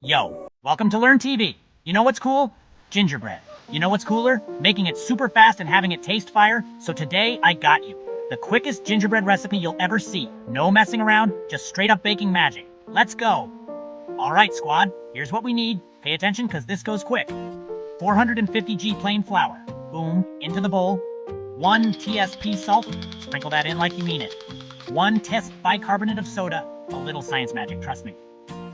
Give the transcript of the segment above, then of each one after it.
Yo, welcome to Learn TV. You know what's cool? Gingerbread. You know what's cooler? Making it super fast and having it taste fire. So today, I got you. The quickest gingerbread recipe you'll ever see. No messing around, just straight up baking magic. Let's go. Alright squad, here's what we need. Pay attention cause this goes quick. 450 g plain flour. Boom, into the bowl. 1 TSP salt. Sprinkle that in like you mean it. 1 test bicarbonate of soda. A little science magic, trust me.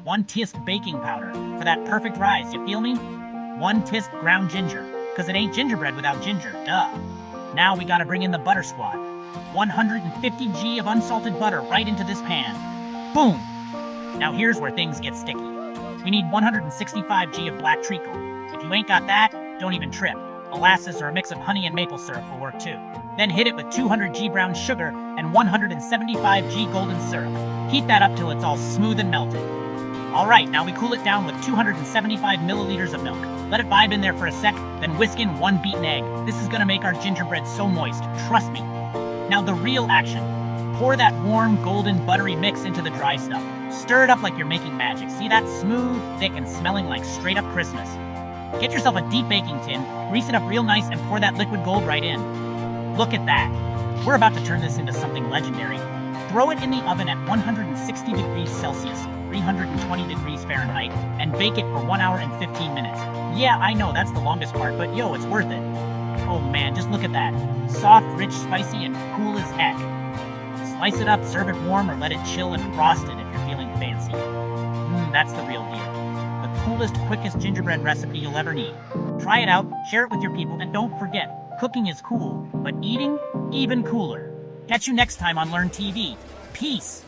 1 tist baking powder for that perfect rise, you feel me? 1 tist ground ginger, cause it ain't gingerbread without ginger, duh. Now we gotta bring in the butter squad. 150 g of unsalted butter right into this pan. Boom! Now here's where things get sticky. We need 165 g of black treacle. If you ain't got that, don't even trip. Molasses or a mix of honey and maple syrup will work too. Then hit it with 200 g brown sugar and 175 g golden syrup. Heat that up till it's all smooth and melted. Alright, now we cool it down with 275 milliliters of milk. Let it vibe in there for a sec, then whisk in 1 beaten egg. This is gonna make our gingerbread so moist, trust me. Now the real action. Pour that warm, golden, buttery mix into the dry stuff. Stir it up like you're making magic. See that? Smooth, thick, and smelling like straight up Christmas. Get yourself a deep baking tin, grease it up real nice, and pour that liquid gold right in. Look at that. We're about to turn this into something legendary. Throw it in the oven at 160 degrees Celsius, 320 degrees Fahrenheit, and bake it for 1 hour and 15 minutes. Yeah, I know, that's the longest part, but yo, it's worth it. Oh man, just look at that. Soft, rich, spicy, and cool as heck. Slice it up, serve it warm, or let it chill and frost it if you're feeling fancy. That's the real deal. The coolest, quickest gingerbread recipe you'll ever need. Try it out, share it with your people, and don't forget, cooking is cool, but eating, even cooler. Catch you next time on Learn TV. Peace!